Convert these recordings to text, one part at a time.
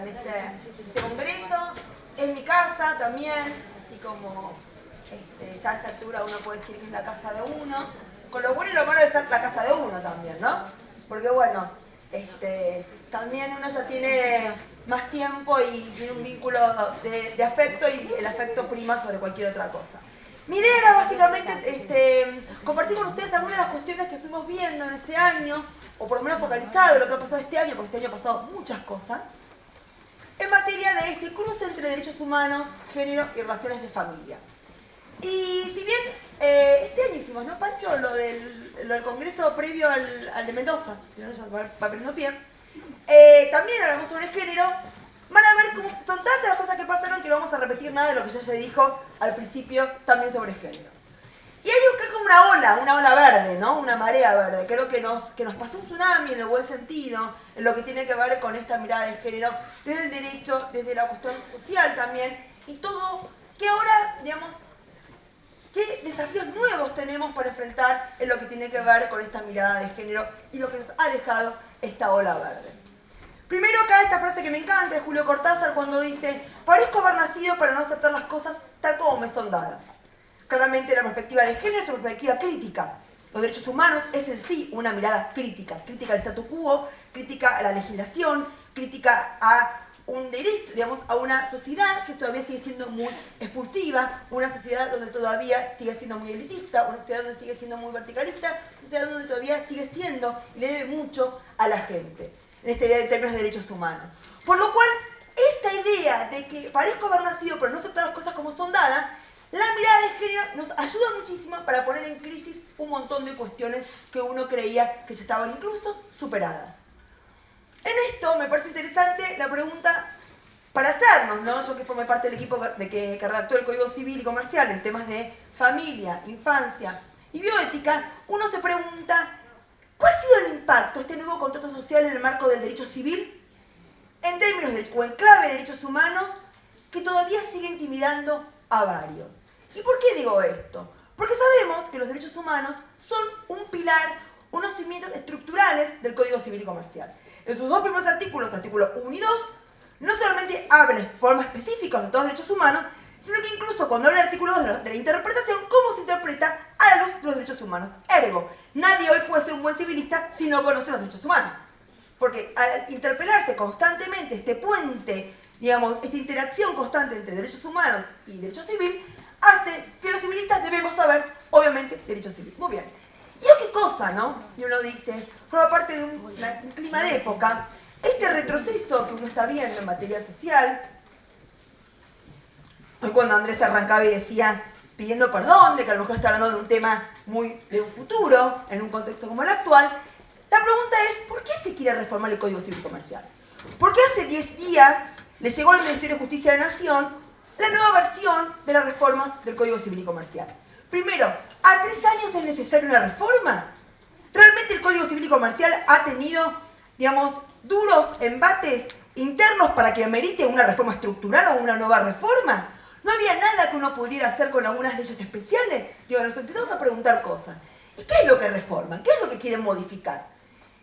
en este congreso. Es mi casa también, así como ya a esta altura uno puede decir que es la casa de uno, con lo bueno y lo malo de ser la casa de uno también, ¿no? Porque bueno, también uno ya tiene más tiempo y tiene un vínculo de afecto y el afecto prima sobre cualquier otra cosa. Mi idea era básicamente compartir con ustedes algunas de las cuestiones que fuimos viendo en este año, o por lo menos focalizado en lo que ha pasado este año, porque este año ha pasado muchas cosas, en materia de este cruce entre derechos humanos, género y relaciones de familia. Y si bien este año hicimos, ¿no, Pancho? Lo del congreso previo al de Mendoza, si no ya va perdiendo pie, también hablamos sobre género. Van a ver cómo son tantas las cosas que pasaron que no vamos a repetir nada de lo que ya se dijo al principio también sobre género. Y hay como una ola verde, ¿no? Una marea verde. Creo que nos pasó un tsunami en el buen sentido, en lo que tiene que ver con esta mirada de género, desde el derecho, desde la cuestión social también, y todo que ahora, digamos, qué desafíos nuevos tenemos para enfrentar en lo que tiene que ver con esta mirada de género y lo que nos ha dejado esta ola verde. Primero acá esta frase que me encanta de Julio Cortázar cuando dice: parezco haber nacido para no aceptar las cosas tal como me son dadas. Claramente la perspectiva de género es una perspectiva crítica. Los derechos humanos es en sí una mirada crítica. Crítica al statu quo, crítica a la legislación, crítica a un derecho, digamos, a una sociedad que todavía sigue siendo muy expulsiva, una sociedad donde todavía sigue siendo muy elitista, una sociedad donde sigue siendo muy verticalista, una sociedad donde todavía sigue siendo y le debe mucho a la gente, en esta idea de términos de derechos humanos. Por lo cual, esta idea de que parezco haber nacido pero no aceptar las cosas como son dadas, la mirada de género nos ayuda muchísimo para poner en crisis un montón de cuestiones que uno creía que ya estaban incluso superadas. En esto me parece interesante la pregunta para hacernos, ¿no? Yo que formé parte del equipo que redactó el Código Civil y Comercial en temas de familia, infancia y bioética, uno se pregunta: ¿cuál ha sido el impacto de este nuevo contrato social en el marco del derecho civil en términos de, o en clave de derechos humanos que todavía sigue intimidando a varios? ¿Y por qué digo esto? Porque sabemos que los derechos humanos son un pilar, unos cimientos estructurales del Código Civil y Comercial. En sus dos primeros artículos, artículos 1 y 2, no solamente habla de forma específica de todos los derechos humanos, sino que incluso cuando habla del artículo 2 de la interpretación, cómo se interpreta a la luz de los derechos humanos. Ergo, nadie hoy puede ser un buen civilista si no conoce los derechos humanos. Porque al interpelarse constantemente este puente, digamos, esta interacción constante entre derechos humanos y derecho civil, hace que los civilistas debemos saber, obviamente, derecho civil. Muy bien. ¿Y qué cosa, no? Y uno dice, forma parte de un clima de época, este retroceso que uno está viendo en materia social. Hoy cuando Andrés arrancaba y decía, pidiendo perdón, de que a lo mejor está hablando de un tema muy de un futuro, en un contexto como el actual, la pregunta es, ¿por qué se quiere reformar el Código Civil y Comercial? ¿Por qué hace 10 días le llegó al Ministerio de Justicia de la Nación la nueva versión de la reforma del Código Civil y Comercial? Primero, ¿a 3 años es necesaria una reforma? ¿Realmente el Código Civil y Comercial ha tenido, digamos, duros embates internos para que amerite una reforma estructural o una nueva reforma? ¿No había nada que uno pudiera hacer con algunas leyes especiales? Digo, nos empezamos a preguntar cosas. ¿Y qué es lo que reforman? ¿Qué es lo que quieren modificar?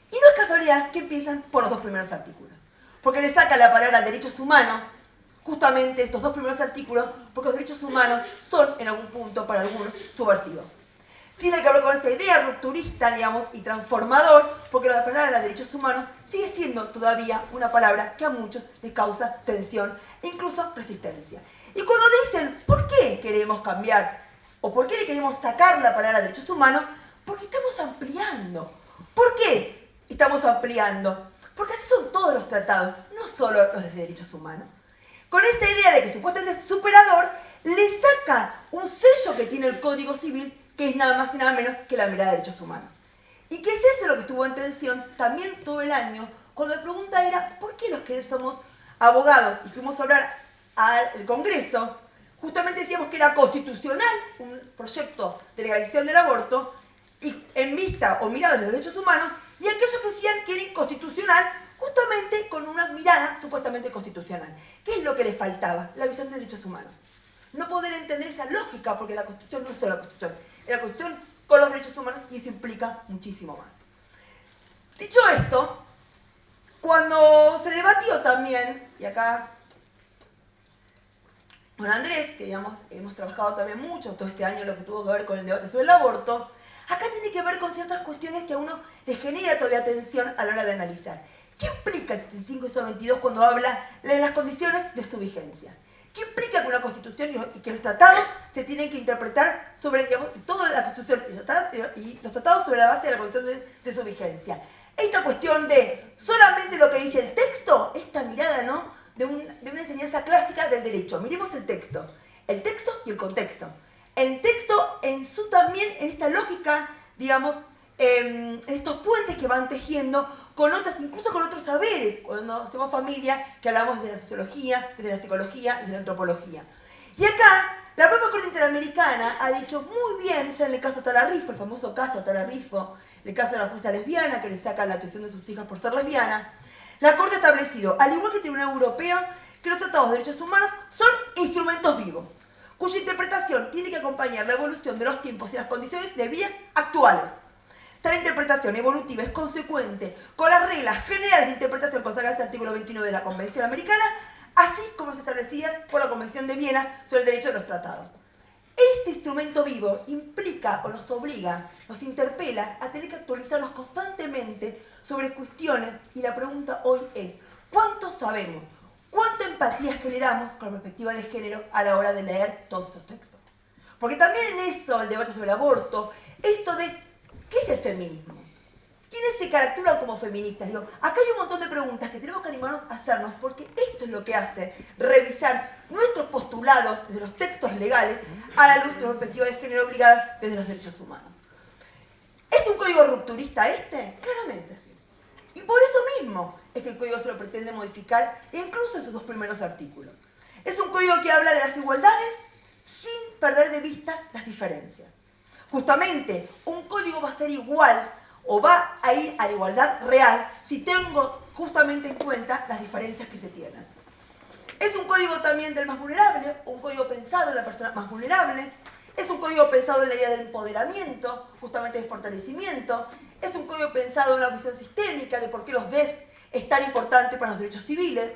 Y no es casualidad que empiezan por los dos primeros artículos. Porque le saca la palabra derechos humanos, justamente estos dos primeros artículos, porque los derechos humanos son, en algún punto, para algunos, subversivos. Tiene que ver con esa idea rupturista, digamos, y transformador, porque la palabra derechos humanos sigue siendo todavía una palabra que a muchos les causa tensión e incluso resistencia. Y cuando dicen, ¿por qué queremos cambiar? ¿O por qué le queremos sacar la palabra derechos humanos? Porque estamos ampliando. ¿Por qué estamos ampliando? Porque así son todos los tratados, no solo los de derechos humanos. Con esta idea de que supuestamente es superador, le saca un sello que tiene el Código Civil, que es nada más y nada menos que la mirada de derechos humanos. Y que es eso lo que estuvo en tensión también todo el año, cuando la pregunta era, ¿por qué los que somos abogados y fuimos a hablar al Congreso, justamente decíamos que era constitucional un proyecto de legalización del aborto, y en vista o mirada de los derechos humanos, y aquellos que decían que era inconstitucional, justamente con una mirada supuestamente constitucional? ¿Qué es lo que le faltaba? La visión de derechos humanos. No poder entender esa lógica, porque la Constitución no es solo la Constitución, es la Constitución con los derechos humanos y eso implica muchísimo más. Dicho esto, cuando se debatió también y acá con Andrés, que digamos, hemos trabajado también mucho todo este año lo que tuvo que ver con el debate sobre el aborto, acá tiene que ver con ciertas cuestiones que a uno le genera todavía atención a la hora de analizar. ¿Qué implica el 75 y 22 cuando habla de las condiciones de su vigencia? ¿Qué implica que una constitución y que los tratados se tienen que interpretar sobre, digamos, toda la constitución y los tratados sobre la base de la condición de su vigencia? Esta cuestión de solamente lo que dice el texto, esta mirada, ¿no?, de una enseñanza clásica del derecho. Miremos el texto y el contexto. El texto en su también, en esta lógica, digamos, en estos puentes que van tejiendo con otras, incluso con otros saberes, cuando hacemos familia, que hablamos de la sociología, de la psicología y de la antropología. Y acá, la propia Corte Interamericana ha dicho muy bien, ya en el caso Talarrifo, el famoso caso Talarrifo, el caso de la jueza lesbiana que le saca la tuición de sus hijas por ser lesbiana, la Corte ha establecido, al igual que el Tribunal Europeo, que los tratados de derechos humanos son instrumentos vivos, cuya interpretación tiene que acompañar la evolución de los tiempos y las condiciones de vías actuales. Tal interpretación evolutiva es consecuente con las reglas generales de interpretación consagradas en el artículo 29 de la Convención Americana, así como las establecidas por la Convención de Viena sobre el derecho de los tratados. Este instrumento vivo implica o nos obliga, nos interpela a tener que actualizarnos constantemente sobre cuestiones, y la pregunta hoy es, ¿cuánto sabemos? ¿Cuánta empatía generamos con la perspectiva de género a la hora de leer todos estos textos? Porque también en eso, el debate sobre el aborto, esto de, ¿qué es el feminismo? ¿Quiénes se caracterizan como feministas? Digo, acá hay un montón de preguntas que tenemos que animarnos a hacernos, porque esto es lo que hace revisar nuestros postulados desde los textos legales a la luz de la perspectiva de género obligada desde los derechos humanos. ¿Es un código rupturista este? Claramente sí. Y por eso mismo es que el código se lo pretende modificar, incluso en sus dos primeros artículos. Es un código que habla de las igualdades sin perder de vista las diferencias. Justamente, un código va a ser igual o va a ir a la igualdad real si tengo justamente en cuenta las diferencias que se tienen. Es un código también del más vulnerable, un código pensado en la persona más vulnerable, es un código pensado en la idea del empoderamiento, justamente del fortalecimiento, es un código pensado en una visión sistémica de por qué los DES es tan importante para los derechos civiles,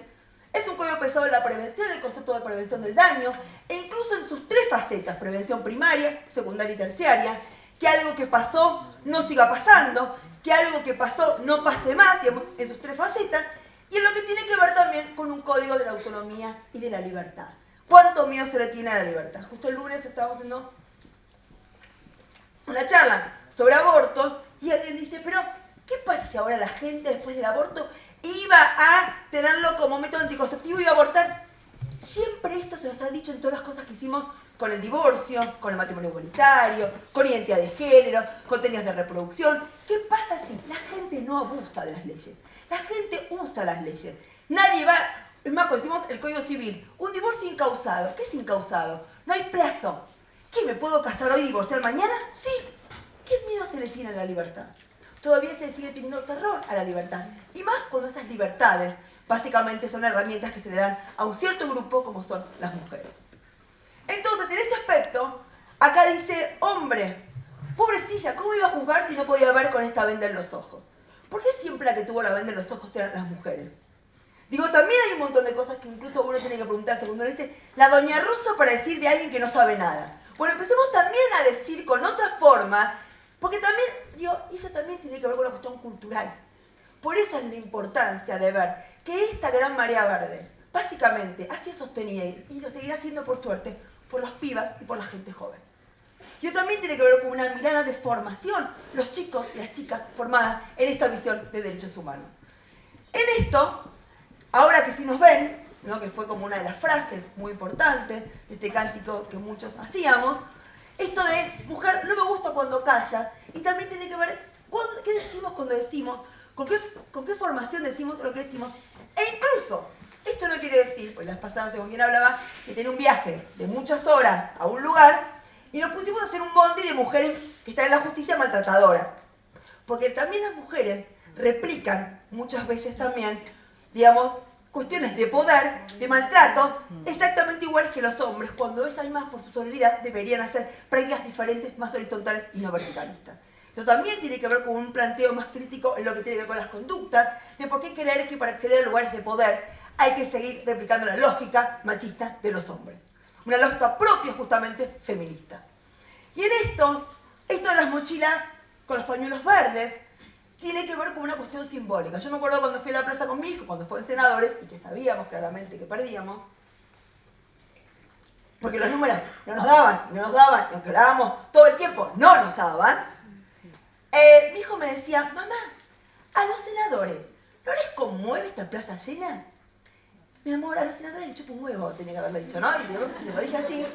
es un código pensado en la prevención, el concepto de prevención del daño, e incluso en sus tres facetas, prevención primaria, secundaria y terciaria, que algo que pasó no siga pasando, que algo que pasó no pase más, digamos, en sus tres facetas, y en lo que tiene que ver también con un código de la autonomía y de la libertad. ¿Cuánto miedo se le tiene a la libertad? Justo el lunes estábamos haciendo una charla sobre aborto y alguien dice, pero ¿qué pasa si ahora la gente después del aborto iba a tenerlo como método anticonceptivo y iba a abortar? Siempre esto se nos ha dicho en todas las cosas que hicimos con el divorcio, con el matrimonio igualitario, con identidad de género, con técnicas de reproducción. ¿Qué pasa si la gente no abusa de las leyes? La gente usa las leyes. Nadie va... Es más, cuando decimos el Código Civil, un divorcio incausado. ¿Qué es incausado? No hay plazo. ¿Qué, me puedo casar hoy y divorciar mañana? Sí. ¿Qué miedo se le tiene a la libertad? Todavía se sigue teniendo terror a la libertad. Y más cuando esas libertades básicamente son herramientas que se le dan a un cierto grupo como son las mujeres. Entonces, en este aspecto, acá dice, hombre, pobrecilla, ¿cómo iba a juzgar si no podía ver con esta venda en los ojos? ¿Por qué siempre la que tuvo la venda en los ojos eran las mujeres? Digo, también hay un montón de cosas que incluso uno tiene que preguntarse cuando uno dice la doña Russo para decir de alguien que no sabe nada. Bueno, empecemos también a decir con otra forma, porque también, digo, eso también tiene que ver con una cuestión cultural. Por eso es la importancia de ver que esta gran marea verde, básicamente, ha sido sostenida y lo seguirá siendo por suerte, por las pibas y por la gente joven. Y eso también tiene que ver con una mirada de formación, los chicos y las chicas formadas en esta visión de derechos humanos. En esto, ahora que sí nos ven, ¿no?, que fue como una de las frases muy importantes de este cántico que muchos hacíamos, esto de mujer no me gusta cuando calla, y también tiene que ver qué decimos cuando decimos, con qué formación decimos lo que decimos, e incluso, esto no quiere decir, pues las pasadas según quien hablaba, que tenía un viaje de muchas horas a un lugar, y nos pusimos a hacer un bondi de mujeres que están en la justicia maltratadoras. Porque también las mujeres replican muchas veces también, digamos, cuestiones de poder, de maltrato, exactamente iguales que los hombres, cuando ellas mismas por su sororidad deberían hacer prácticas diferentes, más horizontales y no verticalistas. Eso también tiene que ver con un planteo más crítico en lo que tiene que ver con las conductas, de por qué creer que para acceder a lugares de poder hay que seguir replicando la lógica machista de los hombres. Una lógica propia justamente feminista. Y en esto de las mochilas con los pañuelos verdes, tiene que ver con una cuestión simbólica. Yo me acuerdo cuando fui a la plaza con mi hijo, cuando fue en senadores, y que sabíamos claramente que perdíamos, porque los números no nos daban, y aunque hablábamos todo el tiempo, no nos daban. Mi hijo me decía, mamá, a los senadores, ¿no les conmueve esta plaza llena? Mi amor, a los senadores les chupa un huevo, tenía que haberlo dicho, ¿no? Y se lo dije así.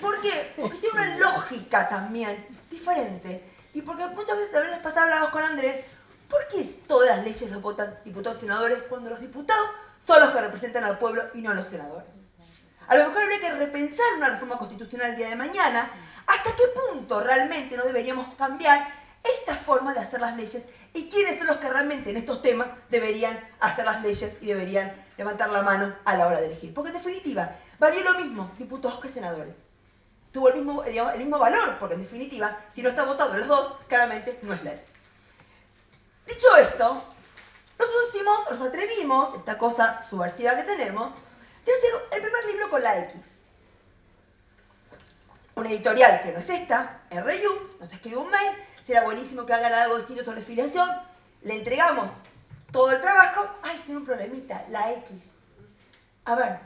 ¿Por qué? Porque tiene una lógica también diferente. Y porque muchas veces también les pasaba, hablábamos con Andrés, ¿por qué todas las leyes las votan diputados y senadores cuando los diputados son los que representan al pueblo y no los senadores? A lo mejor habría que repensar una reforma constitucional el día de mañana. ¿Hasta qué punto realmente no deberíamos cambiar esta forma de hacer las leyes? ¿Y quiénes son los que realmente en estos temas deberían hacer las leyes y deberían levantar la mano a la hora de elegir? Porque en definitiva, valió lo mismo diputados que senadores. Tuvo el mismo valor, porque en definitiva, si no está votado en los dos, claramente no es ley. Dicho esto, nosotros nos atrevimos, esta cosa subversiva que tenemos, de hacer el primer libro con la X. Una editorial que no es esta, R-Use, nos escribe un mail, será buenísimo que hagan algo distinto sobre filiación, le entregamos todo el trabajo, ¡ay, tiene un problemita! La X. A ver,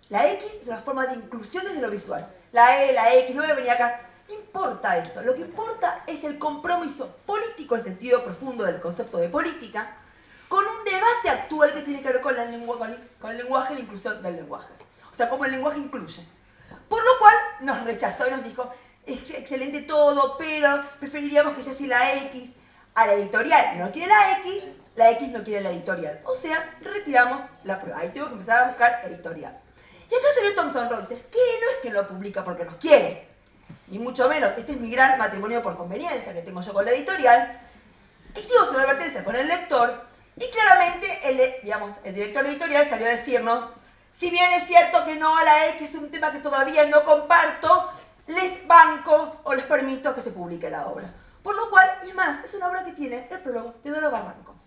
la X es una forma de inclusión desde lo visual. La E, la X, no me venía acá. No importa eso, lo que importa es el compromiso político, el sentido profundo del concepto de política, con un debate actual que tiene que ver con el lenguaje y la inclusión del lenguaje. O sea, cómo el lenguaje incluye. Por lo cual nos rechazó y nos dijo, es excelente todo, pero preferiríamos que sea así la X. A la editorial no quiere la X no quiere la editorial. O sea, retiramos la prueba. Ahí tengo que empezar a buscar editorial. Y acá salió Thomson Reuters, que no es que lo publica porque nos quiere, ni mucho menos. Este es mi gran matrimonio por conveniencia que tengo yo con la editorial. Hicimos una advertencia con el lector y claramente el director editorial salió a decirnos, si bien es cierto que no a la X es un tema que todavía no comparto, les banco o les permito que se publique la obra. Por lo cual, y más, es una obra que tiene el prólogo de Dora Barrancos.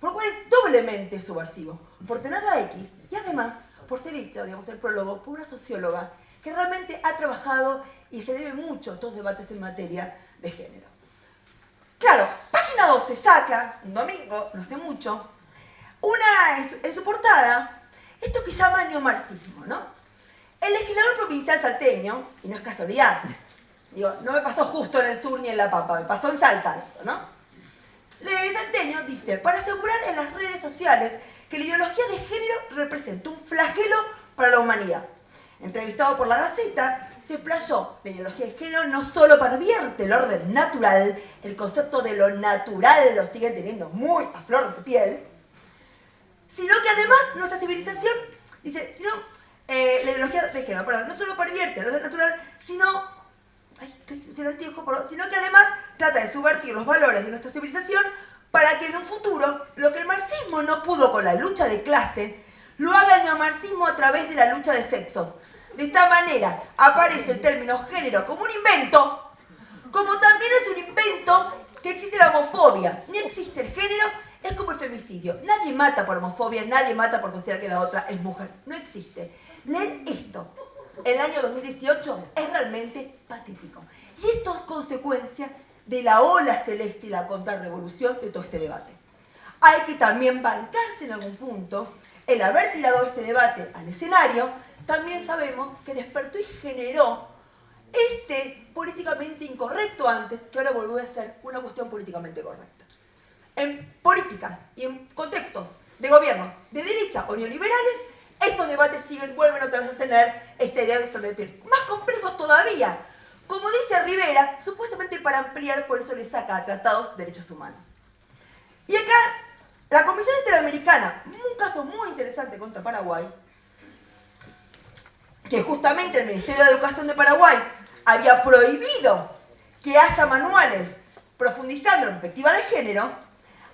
Por lo cual es doblemente subversivo, por tener la X y además por ser hecho, el prólogo por una socióloga que realmente ha trabajado y se debe mucho a todos los debates en materia de género. Claro, página 12 saca, un domingo, no sé mucho, en su portada, esto que llama neomarxismo, ¿no? El legislador provincial salteño, y no es casualidad, no me pasó justo en el sur ni en La Pampa, me pasó en Salta esto, ¿no? El salteño dice, para asegurar en las redes sociales que la ideología de género representa un flagelo para la humanidad. Entrevistado por La Gaceta, se explayó, la ideología de género no solo pervierte el orden natural, el concepto de lo natural lo siguen teniendo muy a flor de piel, sino que además nuestra civilización, dice, la ideología de género, perdón, no solo pervierte el orden natural, sino que además trata de subvertir los valores de nuestra civilización para que en un futuro, lo que el marxismo no pudo con la lucha de clase, lo haga el neomarxismo a través de la lucha de sexos. De esta manera aparece el término género como un invento, como también es un invento que existe la homofobia. Ni existe el género, es como el femicidio. Nadie mata por homofobia, nadie mata por considerar que la otra es mujer. No existe. Leer esto el año 2018 es realmente patético. Y esto es consecuencia de la ola celeste y la contrarrevolución de todo este debate. Hay que también bancarse en algún punto el haber tirado este debate al escenario. También sabemos que despertó y generó políticamente incorrecto antes, que ahora volvió a ser una cuestión políticamente correcta. En políticas y en contextos de gobiernos de derecha o neoliberales, estos debates vuelven otra vez a tener esta idea de sobrepir. Más complejos todavía. Como dice Rivera, supuestamente para ampliar, por eso le saca a tratados de derechos humanos. Y acá, la Comisión Interamericana, un caso muy interesante contra Paraguay, que justamente el Ministerio de Educación de Paraguay había prohibido que haya manuales profundizando en la perspectiva de género,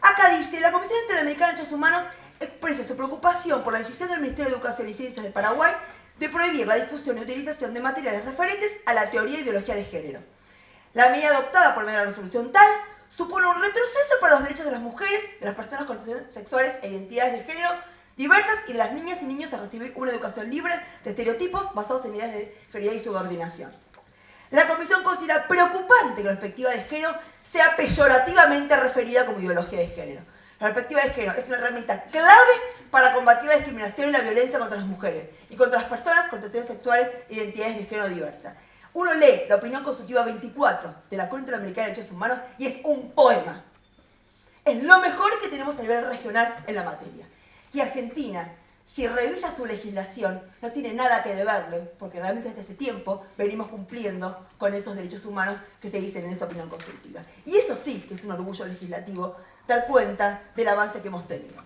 acá dice, la Comisión Interamericana de Derechos Humanos expresa su preocupación por la decisión del Ministerio de Educación y Ciencias de Paraguay de prohibir la difusión y utilización de materiales referentes a la teoría e ideología de género. La medida adoptada por medio de la resolución tal supone un retroceso para los derechos de las mujeres, de las personas con orientaciones sexuales e identidades de género diversas y de las niñas y niños a recibir una educación libre de estereotipos basados en ideas de inferioridad y subordinación. La Comisión considera preocupante que la perspectiva de género sea peyorativamente referida como ideología de género. La perspectiva de género es una herramienta clave para combatir la discriminación y la violencia contra las mujeres y contra las personas con tendencias sexuales e identidades de género diversas. Uno lee la opinión constitutiva 24 de la Corte Interamericana de Derechos Humanos y es un poema. Es lo mejor que tenemos a nivel regional en la materia. Y Argentina, si revisa su legislación, no tiene nada que deberle, porque realmente desde hace tiempo venimos cumpliendo con esos derechos humanos que se dicen en esa opinión constitutiva. Y eso sí que es un orgullo legislativo, dar cuenta del avance que hemos tenido.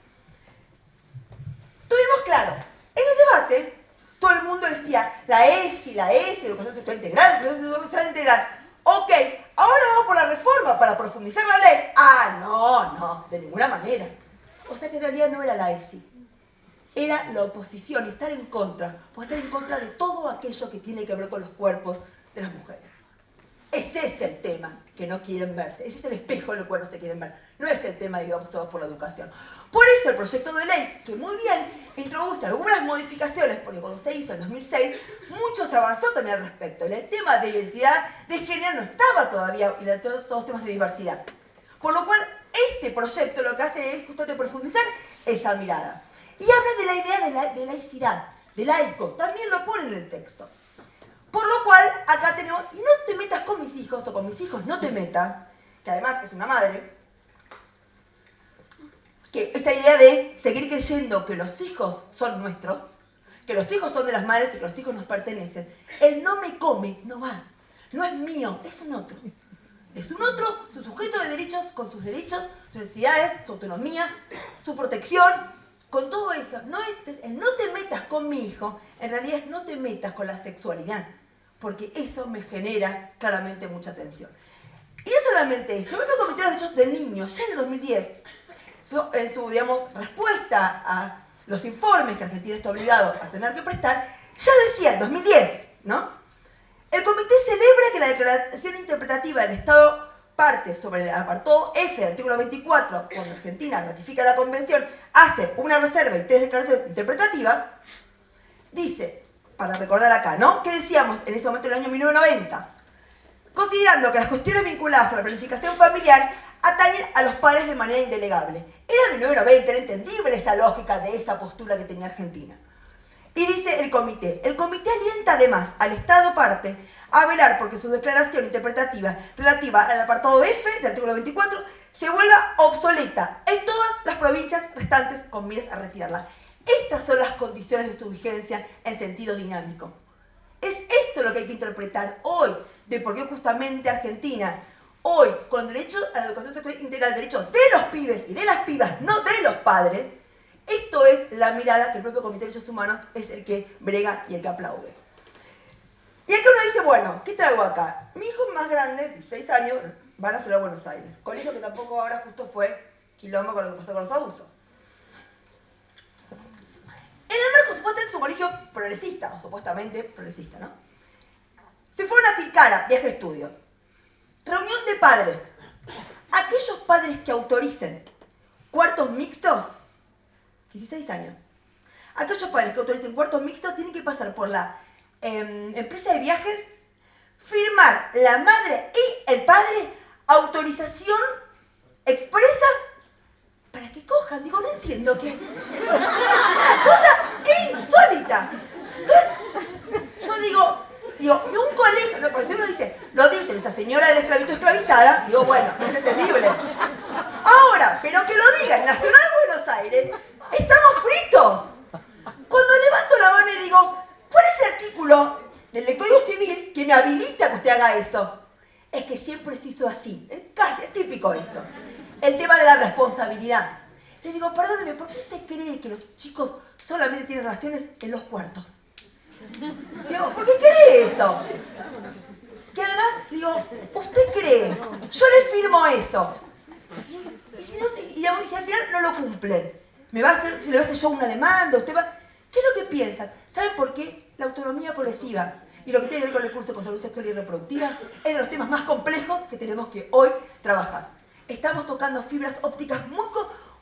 Tuvimos claro, en el debate, todo el mundo decía, la ESI, educación sexual integral, educación sexual integral. Ok, ahora vamos por la reforma para profundizar la ley. Ah, no, de ninguna manera. O sea que en realidad no era la ESI. Era la oposición y estar en contra, porque estar en contra de todo aquello que tiene que ver con los cuerpos de las mujeres. Ese es el tema que no quieren verse, ese es el espejo en el cual no se quieren ver. No es el tema, digamos, todos por la educación. Por eso el proyecto de ley, que muy bien introduce algunas modificaciones, porque cuando se hizo en 2006, mucho se avanzó también al respecto. El tema de identidad de género no estaba todavía, y de todos los temas de diversidad. Por lo cual, este proyecto lo que hace es justamente profundizar esa mirada. Y habla de la idea de laicidad, de laico, también lo pone en el texto. Por lo cual, acá tenemos, y no te metas con mis hijos, o con mis hijos no te metas, que además es una madre, que esta idea de seguir creyendo que los hijos son nuestros, que los hijos son de las madres y que los hijos nos pertenecen, el no me come no va, no es mío, es un otro. Es un otro, su sujeto de derechos, con sus derechos, sus necesidades, su autonomía, su protección, con todo eso. No es el no te metas con mi hijo, en realidad es no te metas con la sexualidad, porque eso me genera claramente mucha tensión. Y no solamente eso, el propio Comité de los Derechos del Niño, ya en el 2010, en su, digamos, respuesta a los informes que Argentina está obligado a tener que prestar, ya decía en 2010, ¿no? El comité celebra que la declaración interpretativa del Estado parte sobre el apartado F del artículo 24, cuando Argentina ratifica la convención, hace una reserva y 3 declaraciones interpretativas, dice, para recordar acá, ¿no? ¿Qué decíamos en ese momento en el año 1990? Considerando que las cuestiones vinculadas con la planificación familiar atañen a los padres de manera indelegable. Era 1990, era entendible esa lógica de esa postura que tenía Argentina. Y dice el comité alienta además al Estado parte a velar porque su declaración interpretativa relativa al apartado F del artículo 24 se vuelva obsoleta en todas las provincias restantes con miras a retirarla. Estas son las condiciones de su vigencia en sentido dinámico. Es esto lo que hay que interpretar hoy, de por qué justamente Argentina, hoy, con derecho a la educación sexual integral, derecho de los pibes y de las pibas, no de los padres, esto es la mirada que el propio Comité de Derechos Humanos es el que brega y el que aplaude. Y aquí uno dice, bueno, ¿qué traigo acá? Mi hijo más grande, 16 años, van a hacerlo a Buenos Aires. Colegio que tampoco ahora justo fue quilombo con lo que pasó con los abusos. En el marco, supuestamente, es un colegio progresista, o supuestamente progresista, ¿no? Se fueron a Tilcara, viaje de estudio. Reunión de padres. Aquellos padres que autoricen cuartos mixtos, 16 años. Aquellos padres que autoricen cuartos mixtos tienen que pasar por la empresa de viajes, firmar la madre y el padre autorización expresa para que cojan. Digo, no entiendo qué. Una cosa insólita. Entonces, yo digo, y un colegio, no, por eso uno dice, lo dice esta señora de la esclavitud esclavizada, digo, bueno, es entendible. Ahora, pero que lo diga en Nacional Buenos Aires, estamos fritos. Cuando levanto la mano y digo, ¿cuál es el artículo del Código Civil que me habilita que usted haga eso? Es que siempre se hizo así, es típico eso. El tema de la responsabilidad. Le digo, perdóneme, ¿por qué usted cree que los chicos solamente tienen relaciones en los cuartos? Digo, ¿por qué cree eso? Que además, digo, ¿usted cree? Yo le firmo eso. Y si al final no lo cumplen, ¿le va a hacer yo una demanda? ¿Usted va? ¿Qué es lo que piensan? ¿Saben por qué? La autonomía progresiva y lo que tiene que ver con el curso de salud sexual y reproductiva es de los temas más complejos que tenemos que hoy trabajar. Estamos tocando fibras ópticas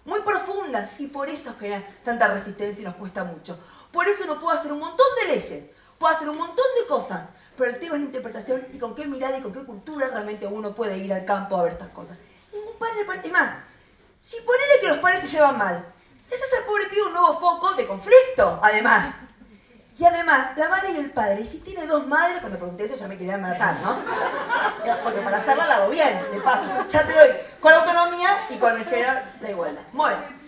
muy profundas, y por eso genera tanta resistencia y nos cuesta mucho. Por eso uno puede hacer un montón de leyes, puede hacer un montón de cosas, pero el tema es la interpretación y con qué mirada y con qué cultura realmente uno puede ir al campo a ver estas cosas. Ningún padre, es más, si ponele que los padres se llevan mal, ese es el pobre pibe un nuevo foco de conflicto, además. Y además, la madre y el padre, y si tiene dos madres, cuando pregunté eso ya me querían matar, ¿no? Porque para hacerla la hago bien, de paso, ya te doy con la autonomía y con el género la igualdad. Muy bien.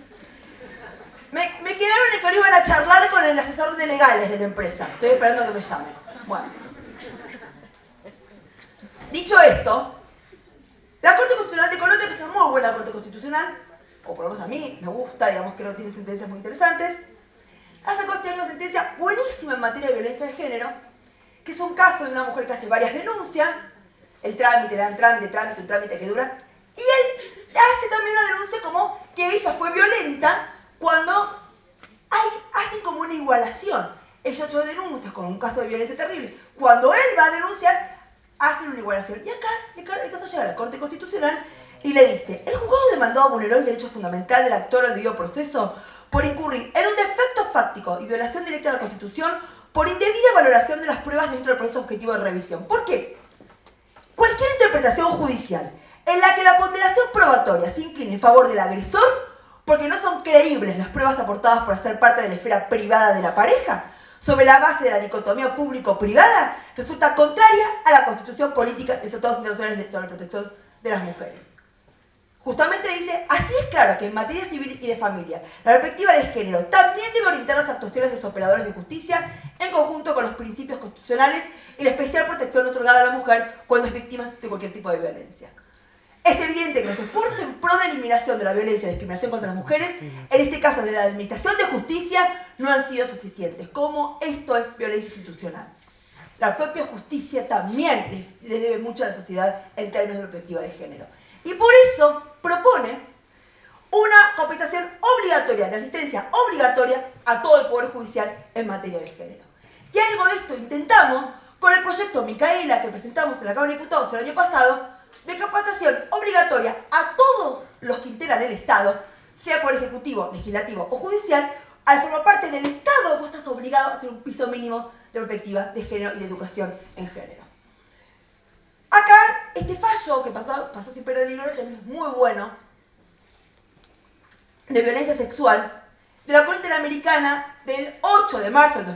Me quedaron en que ahora iban a charlar con el asesor de legales de la empresa. Estoy esperando que me llamen. Bueno. Dicho esto, la Corte Constitucional de Colombia, que es una muy buena Corte Constitucional, o por lo menos a mí me gusta, digamos que no tiene sentencias muy interesantes, ha sacado este año una sentencia buenísima en materia de violencia de género, que es un caso de una mujer que hace varias denuncias, el trámite, le dan trámite, un trámite que dura, y él hace también una denuncia como que ella fue violenta cuando hacen como una igualación. Ella 8 denuncias con un caso de violencia terrible. Cuando él va a denunciar, hacen una igualación. Y acá el caso llega a la Corte Constitucional y le dice: el juzgado demandado vulneró el derecho fundamental del actor al debido proceso por incurrir en un defecto fáctico y violación directa a la Constitución por indebida valoración de las pruebas dentro del proceso objetivo de revisión. ¿Por qué? Cualquier interpretación judicial en la que la ponderación probatoria se incline en favor del agresor porque no son creíbles las pruebas aportadas por hacer parte de la esfera privada de la pareja, sobre la base de la dicotomía público-privada, resulta contraria a la Constitución política de los Tratados Internacionales sobre la Protección de las Mujeres. Justamente dice: así es claro que en materia civil y de familia, la perspectiva de género también debe orientar las actuaciones de los operadores de justicia en conjunto con los principios constitucionales y la especial protección otorgada a la mujer cuando es víctima de cualquier tipo de violencia. Es evidente que los esfuerzos en pro de eliminación de la violencia y la discriminación contra las mujeres, en este caso de la Administración de Justicia, no han sido suficientes. Como esto es violencia institucional. La propia justicia también le debe mucho a la sociedad en términos de perspectiva de género. Y por eso propone una capacitación obligatoria, de asistencia obligatoria a todo el Poder Judicial en materia de género. Y algo de esto intentamos con el proyecto Micaela que presentamos en la Cámara de Diputados el año pasado, de capacitación obligatoria a todos los que integran el Estado, sea por ejecutivo, legislativo o judicial. Al formar parte del Estado, vos estás obligado a tener un piso mínimo de perspectiva de género y de educación en género. Acá, este fallo que pasó sin perder el hilo, que es muy bueno, de violencia sexual, de la Corte Interamericana del 8 de marzo del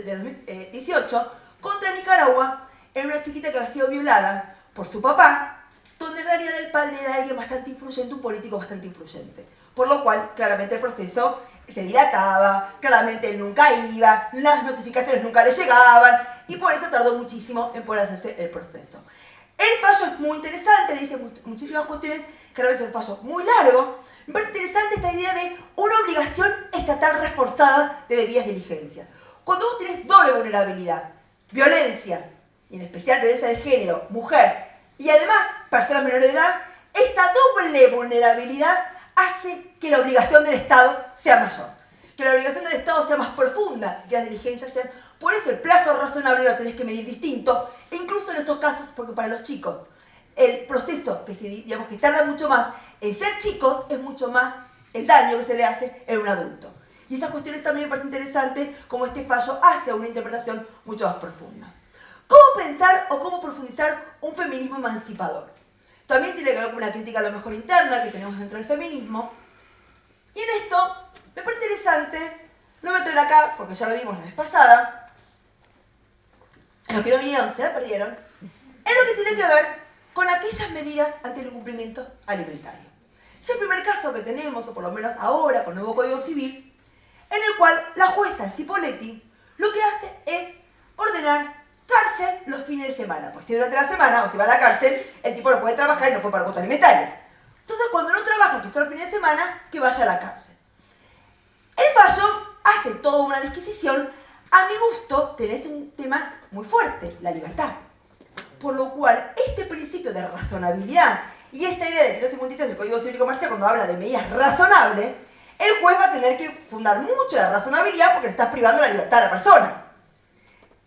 2018, contra Nicaragua, en una chiquita que había sido violada por su papá, donde en realidad el padre era alguien bastante influyente, un político bastante influyente. Por lo cual, claramente el proceso se dilataba, claramente él nunca iba, las notificaciones nunca le llegaban, y por eso tardó muchísimo en poder hacerse el proceso. El fallo es muy interesante, dice muchísimas cuestiones, que a veces es un fallo muy largo. Me parece interesante esta idea de una obligación estatal reforzada de debidas diligencias. Cuando vos tenés doble vulnerabilidad, violencia, y en especial violencia de género, mujer, y además personas menores de edad, esta doble vulnerabilidad hace que la obligación del Estado sea mayor, que la obligación del Estado sea más profunda, que las diligencias sean. Por eso el plazo razonable lo tenés que medir distinto, e incluso en estos casos, porque para los chicos el proceso que tarda mucho más en ser chicos es mucho más el daño que se le hace en un adulto. Y esas cuestiones también me parecen interesantes, como este fallo hace una interpretación mucho más profunda. ¿Cómo pensar o cómo profundizar un feminismo emancipador? También tiene que ver con una crítica a lo mejor interna que tenemos dentro del feminismo. Y en esto me parece interesante, no me traen acá porque ya lo vimos la vez pasada, los que no vinieron se la perdieron, en lo que tiene que ver con aquellas medidas ante el incumplimiento alimentario. Es el primer caso que tenemos, o por lo menos ahora, con el nuevo Código Civil, en el cual la jueza Cipoletti lo que hace es ordenar cárcel los fines de semana. Pues si durante la semana, o si va a la cárcel, el tipo no puede trabajar y no puede pagar cuota alimentaria. Entonces, cuando no trabaja, que son los fines de semana, que vaya a la cárcel. El fallo hace toda una disquisición. A mi gusto, tenés un tema muy fuerte, la libertad. Por lo cual, este principio de razonabilidad y esta idea del artículo 53 del Código Civil y Comercial, cuando habla de medidas razonables, el juez va a tener que fundar mucho la razonabilidad porque le estás privando la libertad a la persona.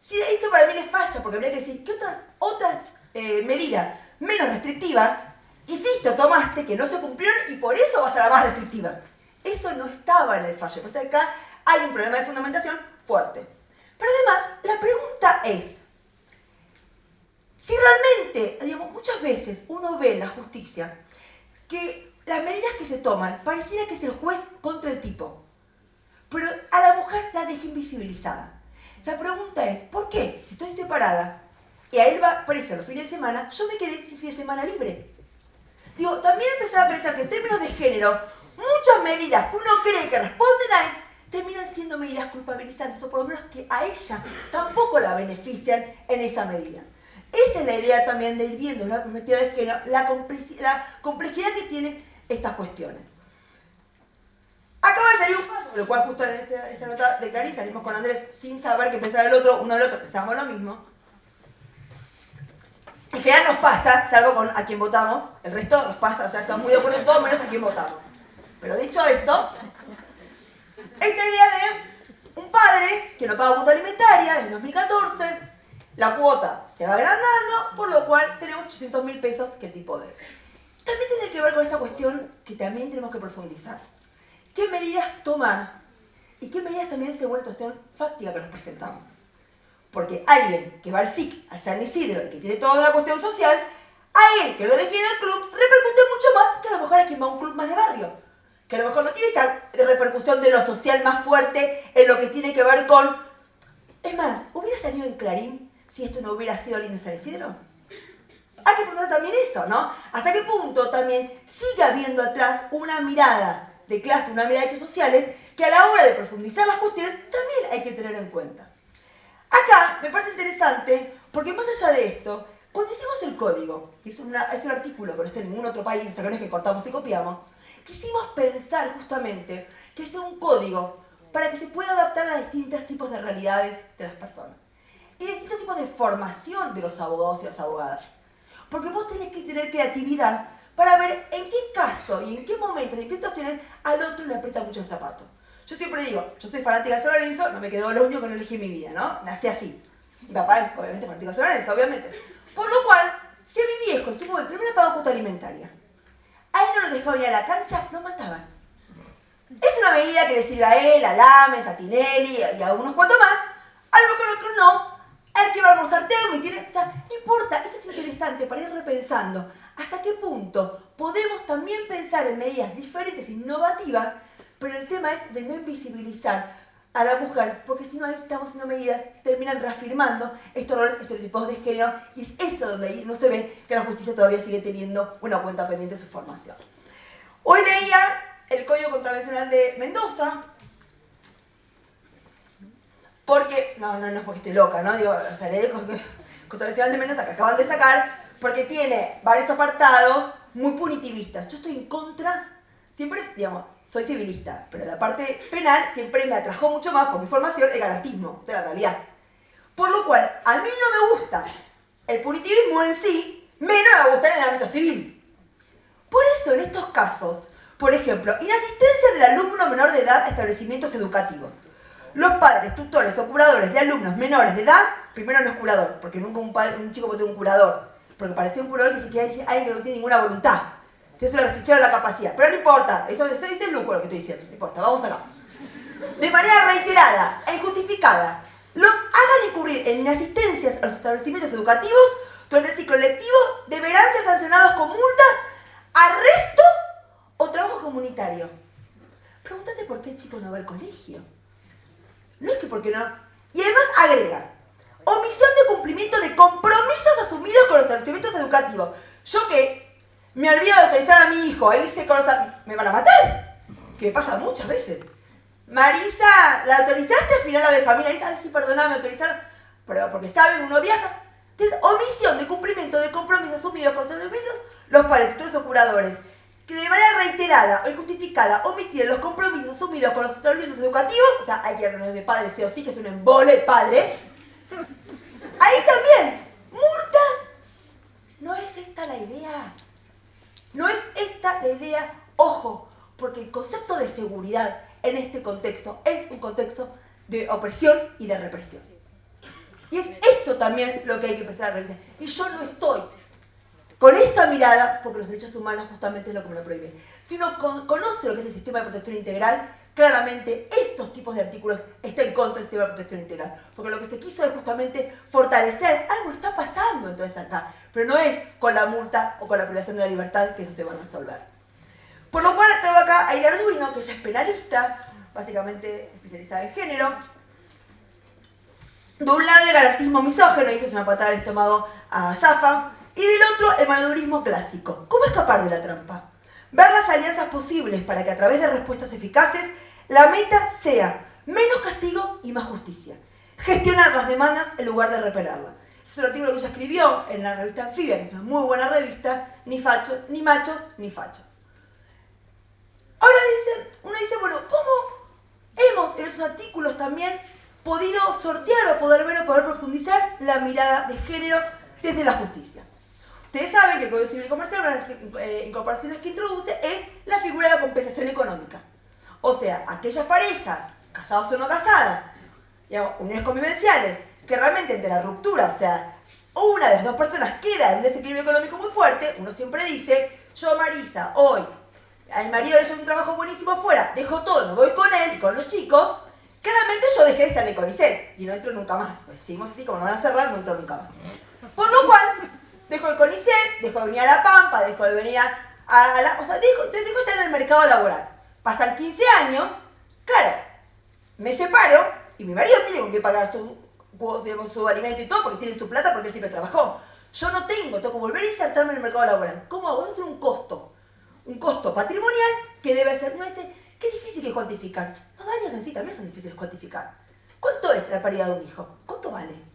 Si esto para mí le falla, porque habría que decir que otras medidas menos restrictivas hiciste o tomaste que no se cumplieron y por eso vas a la más restrictiva. Eso no estaba en el fallo. Por eso acá hay un problema de fundamentación fuerte. Pero además, la pregunta es, si realmente, digamos, muchas veces uno ve en la justicia que las medidas que se toman pareciera que es el juez contra el tipo, pero a la mujer la deja invisibilizada. La pregunta es, ¿por qué? Si estoy separada y a él va preso los fines de semana, yo me quedé sin fin de semana libre. Digo, también empezar a pensar que en términos de género, muchas medidas que uno cree que responden a él, terminan siendo medidas culpabilizantes, o por lo menos que a ella tampoco la benefician en esa medida. Esa es la idea también de ir viendo desde una perspectiva de género la complejidad que tienen estas cuestiones. Acaba de salir un fallo, lo cual justo en esta nota de Clarín salimos con Andrés sin saber qué pensaba el otro, uno del otro pensábamos lo mismo. En general nos pasa, salvo con a quien votamos, el resto nos pasa, o sea, estamos muy de acuerdo en todo menos a quien votamos. Pero dicho esto, esta idea de un padre que no paga cuota alimentaria en el 2014, la cuota se va agrandando, por lo cual tenemos 800.000 pesos que el tipo debe. También tiene que ver con esta cuestión que también tenemos que profundizar. ¿Qué medidas tomar? Y qué medidas también según la situación fáctica que nos presentamos. Porque alguien que va al SIC, al San Isidro, y que tiene toda una cuestión social, a él que lo deje en el club, repercute mucho más que a lo mejor a quien va a un club más de barrio. Que a lo mejor no tiene esta repercusión de lo social más fuerte en lo que tiene que ver con... Es más, ¿hubiera salido en Clarín si esto no hubiera sido el índice San Isidro? Hay que preguntar también eso, ¿no? ¿Hasta qué punto también sigue habiendo atrás una mirada de clase, una mirada de hechos sociales, que a la hora de profundizar las cuestiones también hay que tener en cuenta? Acá me parece interesante, porque más allá de esto, cuando hicimos el código, que es un artículo que no está en ningún otro país, o sea que no es que cortamos y copiamos, quisimos pensar justamente que sea un código para que se pueda adaptar a distintos tipos de realidades de las personas y distintos tipos de formación de los abogados y las abogadas. Porque vos tenés que tener creatividad para ver en qué caso y en qué momentos y en qué situaciones al otro le aprieta mucho el zapato. Yo siempre digo, yo soy fanática de San Lorenzo, no me quedó lo único que no elegí en mi vida, ¿no? Nací así. Mi papá es obviamente fanático de San Lorenzo, obviamente. Por lo cual, si a mi viejo en su momento no me pagaba cuota alimentaria, a él no lo dejaban ir a la cancha, lo mataban. Es una medida que le sirve a él, a Lames, a Tinelli y a unos cuantos más. A lo mejor otros no. El que va a almorzar termo y tiene... O sea, no importa. Esto es interesante para ir repensando hasta qué punto podemos también pensar en medidas diferentes, innovativas, pero el tema es de no invisibilizar a la mujer, porque si no ahí estamos haciendo medidas que terminan reafirmando estos roles estereotipados de género, y es eso donde ahí no se ve que la justicia todavía sigue teniendo una cuenta pendiente de su formación. Hoy leía el Código Contravencional de Mendoza, porque, no es porque estoy loca, ¿no? Digo, o sea, leí el Contravencional de Mendoza que acaban de sacar, porque tiene varios apartados muy punitivistas. Yo estoy en contra, siempre, digamos, soy civilista, pero la parte penal siempre me atrajo mucho más por mi formación el garantismo de la realidad. Por lo cual, a mí no me gusta el punitivismo en sí, menos me va a gustar en el ámbito civil. Por eso, en estos casos, por ejemplo, inasistencia del alumno menor de edad a establecimientos educativos. Los padres, tutores o curadores de alumnos menores de edad, primero no es curador, porque nunca un chico puede tener un curador, porque parecía un curador que se quiere decir alguien que no tiene ninguna voluntad. Que es una restricción a la capacidad. Pero no importa, eso dice el lujo lo que estoy diciendo, no importa, vamos acá. De manera reiterada e injustificada, los hagan incurrir en inasistencias a los establecimientos educativos durante el ciclo lectivo, deberán ser sancionados con multa, arresto o trabajo comunitario. Pregúntate por qué el chico no va al colegio. No es que por qué no. Y además agrega, omisión de cumplimiento de compromisos asumidos con los establecimientos educativos. Yo que me olvido de autorizar a mi hijo a irse con los... ¿Me van a matar? Que me pasa muchas veces. Marisa, ¿la autorizaste? Al final la Benjamina dice, ay, sí, perdóname, me autorizaron. Pero porque saben, uno viaja. Entonces, omisión de cumplimiento de compromisos asumidos con los establecimientos, los padres, tutores o curadores, que de manera reiterada o injustificada omitieren los compromisos asumidos con los establecimientos educativos, o sea, hay que reuniones de padres, sí o sí, que es un embole padre. Ahí también, multa. No es esta la idea. No es esta la idea, ojo, porque el concepto de seguridad en este contexto es un contexto de opresión y de represión. Y es esto también lo que hay que empezar a revisar. Y yo no estoy con esta mirada, porque los derechos humanos justamente es lo que me lo prohíbe. Si uno conoce lo que es el sistema de protección integral, claramente estos tipos de artículos están en contra del sistema de protección integral. Porque lo que se quiso es justamente fortalecer, algo está pasando entonces acá, pero no es con la multa o con la privación de la libertad que eso se va a resolver. Por lo cual traigo acá a Hilary Duino, que ella es penalista, básicamente especializada en género. De un lado el garantismo misógino, y eso es una patada al estómago a Zafa, y del otro el manodurismo clásico. ¿Cómo escapar de la trampa? Ver las alianzas posibles para que a través de respuestas eficaces la meta sea menos castigo y más justicia. Gestionar las demandas en lugar de repelerlas. Es un artículo que ella escribió en la revista Anfibia, que es una muy buena revista, ni fachos, ni machos, ni fachos. Ahora uno dice, bueno, ¿cómo hemos en otros artículos también podido sortear o poder ver o poder profundizar la mirada de género desde la justicia? Ustedes saben que el Código Civil y Comercial, una de las incorporaciones que introduce, es la figura de la compensación económica. O sea, aquellas parejas, casados o no casadas, digamos, uniones convivenciales, que realmente entre la ruptura, o sea, una de las dos personas queda en un desequilibrio económico muy fuerte, uno siempre dice, yo Marisa, hoy, a mi marido le hace un trabajo buenísimo afuera, dejo todo, me voy con él y con los chicos, claramente yo dejé de estar en el CONICET y no entro nunca más. Pues seguimos así, como no van a cerrar, no entro nunca más. Por lo cual, dejo el CONICET, dejo de venir a La Pampa, dejo de venir a la... O sea, dejo de estar en el mercado laboral. Pasan 15 años, claro, me separo y mi marido tiene que pagar su alimento y todo porque tiene su plata porque él siempre trabajó. Yo no tengo que volver a insertarme en el mercado laboral. ¿Cómo hago? Eso tiene un costo patrimonial que debe ser, no es, qué difícil que cuantificar. Los daños en sí también son difíciles de cuantificar. ¿Cuánto es la pérdida de un hijo? ¿Cuánto vale?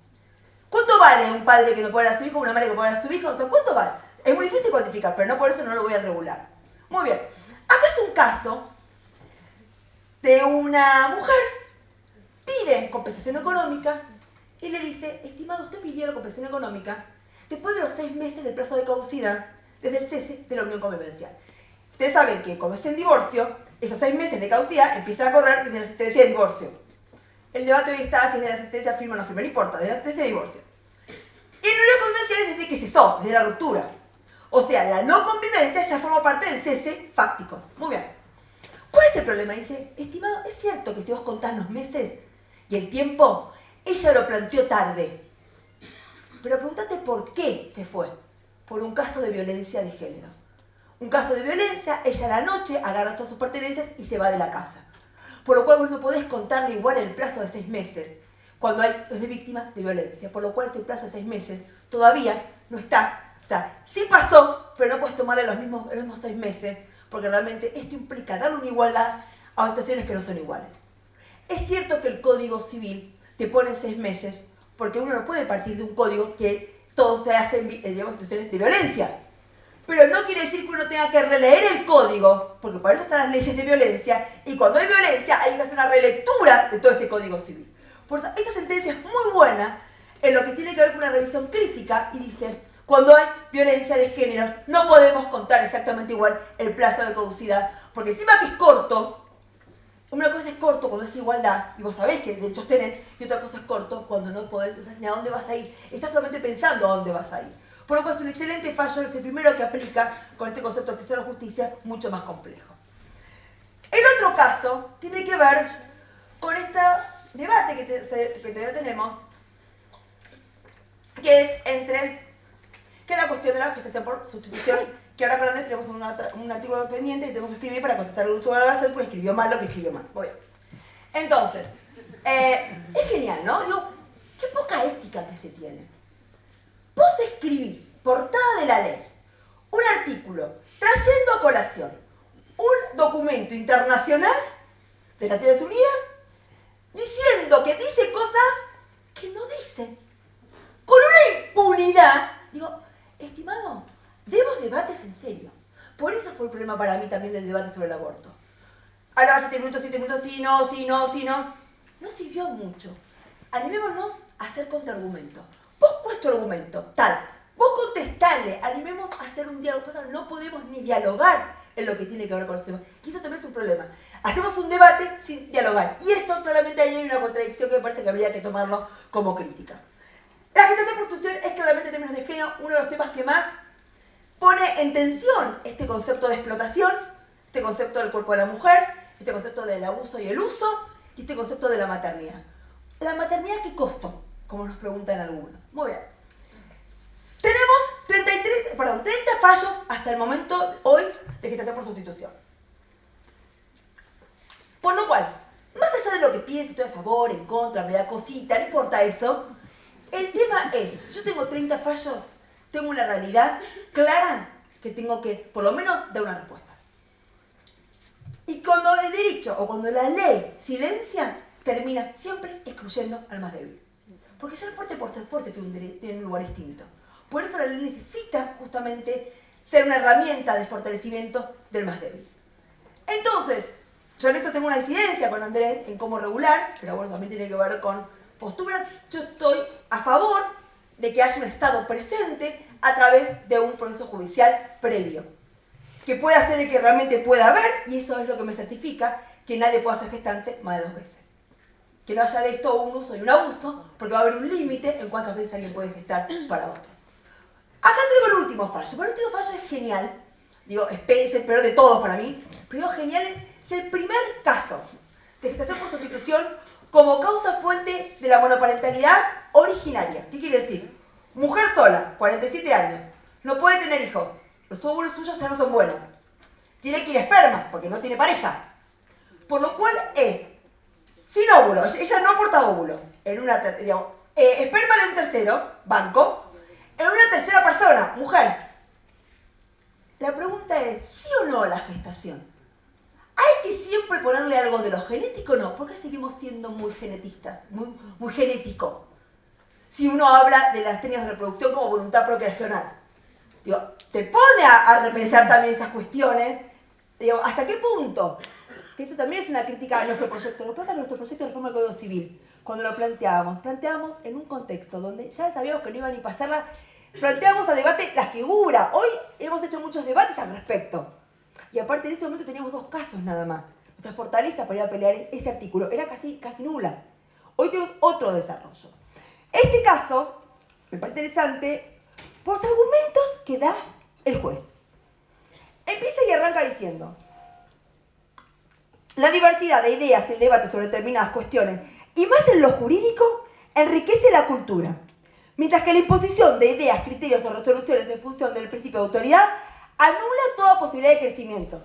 ¿Cuánto vale un padre que no puede dar a su hijo, una madre que puede dar a su hijo? O sea, ¿cuánto vale? Es muy difícil cuantificar, pero no por eso no lo voy a regular. Muy bien. Acá es un caso de una mujer, pide compensación económica y le dice, estimado, usted pidió la compensación económica después de los 6 meses del plazo de caducidad desde el cese de la unión convivencial. Ustedes saben que cuando es en divorcio, esos 6 meses de caducidad empiezan a correr desde la sentencia de divorcio. El debate hoy está si desde la sentencia firma o no firma, no importa, desde la sentencia de divorcio. Y en unión convivencial es desde que cesó, desde la ruptura. O sea, la no convivencia ya forma parte del cese fáctico. Muy bien. ¿Cuál es el problema? Dice, estimado, es cierto que si vos contás los meses y el tiempo, ella lo planteó tarde. Pero pregúntate por qué se fue. Por un caso de violencia de género. Un caso de violencia, ella a la noche agarra todas sus pertenencias y se va de la casa. Por lo cual vos no podés contarle igual el plazo de 6 meses cuando es de víctima de violencia. Por lo cual ese plazo de 6 meses todavía no está. O sea, sí pasó, pero no puedes tomarle los mismos 6 meses porque realmente esto implica darle una igualdad a situaciones que no son iguales. Es cierto que el Código Civil te pone 6 meses porque uno no puede partir de un código que todo se hace en situaciones de violencia. Pero no quiere decir que uno tenga que releer el código, porque para eso están las leyes de violencia, y cuando hay violencia hay que hacer una relectura de todo ese código civil. Por eso, esta sentencia es muy buena en lo que tiene que ver con una revisión crítica, y dice, cuando hay violencia de género, no podemos contar exactamente igual el plazo de caducidad, porque encima que es corto, una cosa es corto cuando es igualdad, y vos sabés que de hecho tenés, y otra cosa es corto cuando no podés, o sea, ni a dónde vas a ir. Estás solamente pensando a dónde vas a ir. Por lo cual es un excelente fallo, es el primero que aplica con este concepto de acceso a la justicia, mucho más complejo. El otro caso tiene que ver con este debate que todavía tenemos, que es que es la cuestión de la gestación por sustitución, que ahora con Andrés tenemos un artículo pendiente que tenemos que escribir para contestar al usuario de la porque escribió mal lo que escribió mal. Muy bien. Entonces, es genial, ¿no? Digo, qué poca ética que se tiene. Vos escribís, portada de la ley, un artículo trayendo a colación un documento internacional de las Naciones Unidas diciendo que dice cosas que no dice, con una impunidad. Digo, estimado, demos debates en serio. Por eso fue el problema para mí también del debate sobre el aborto. Ahora 7 minutos, sí, no. No sirvió mucho. Animémonos a hacer contraargumento. Vos, ¿cuál es tu argumento? Tal. Vos contestale, animemos a hacer un diálogo. No podemos ni dialogar en lo que tiene que ver con los temas. Y eso también es un problema. Hacemos un debate sin dialogar. Y esto claramente ahí hay una contradicción que me parece que habría que tomarlo como crítica. La gestación por sustitución es claramente en términos de género uno de los temas que más pone en tensión este concepto de explotación, este concepto del cuerpo de la mujer, este concepto del abuso y el uso, y este concepto de la maternidad. ¿La maternidad qué costo? Como nos preguntan algunos. Muy bien. Tenemos 30 fallos hasta el momento hoy de gestación por sustitución. Por lo cual, más allá de lo que piense, estoy a favor, en contra, me da cosita, no importa eso, el tema es, si yo tengo 30 fallos, tengo una realidad clara que tengo que, por lo menos, dar una respuesta. Y cuando el derecho o cuando la ley silencia, termina siempre excluyendo al más débil. Porque ya el fuerte por ser fuerte tiene un lugar distinto. Por eso la ley necesita justamente ser una herramienta de fortalecimiento del más débil. Entonces, yo en esto tengo una disidencia con Andrés en cómo regular, pero bueno, también tiene que ver con postura. Yo estoy a favor de que haya un Estado presente a través de un proceso judicial previo, que pueda hacer el que realmente pueda haber, y eso es lo que me certifica que nadie pueda ser gestante más de 2 veces. Que no haya de esto un uso y un abuso, porque va a haber un límite en cuántas veces alguien puede gestar para otro. Acá traigo el último fallo. Bueno, el último fallo es genial. Digo, es el peor de todos para mí. Pero digo, genial es el primer caso de gestación por sustitución como causa fuente de la monoparentalidad originaria. ¿Qué quiere decir? Mujer sola, 47 años, no puede tener hijos. Los óvulos suyos ya no son buenos. Tiene que ir a esperma, porque no tiene pareja. Por lo cual es sin óvulos. Ella no aporta óvulos. Esperma de un tercero, banco, en una tercera persona, mujer. La pregunta es, ¿sí o no la gestación? ¿Hay que siempre ponerle algo de lo genético o no? Porque seguimos siendo muy genetistas, muy genético. Si uno habla de las técnicas de reproducción como voluntad procreacional. Digo, te pone a repensar también esas cuestiones. Digo, ¿hasta qué punto? Que eso también es una crítica a nuestro proyecto. Lo que pasa es que nuestro proyecto de reforma del Código Civil, cuando lo planteábamos en un contexto donde ya sabíamos que no iba ni pasarla, planteábamos a debate la figura. Hoy hemos hecho muchos debates al respecto. Y aparte en ese momento teníamos 2 casos nada más. Nuestra fortaleza para ir a pelear ese artículo era casi nula. Hoy tenemos otro desarrollo. Este caso me parece interesante por los argumentos que da el juez. Empieza y arranca diciendo: la diversidad de ideas y el debate sobre determinadas cuestiones, y más en lo jurídico, enriquece la cultura. Mientras que la imposición de ideas, criterios o resoluciones en función del principio de autoridad anula toda posibilidad de crecimiento.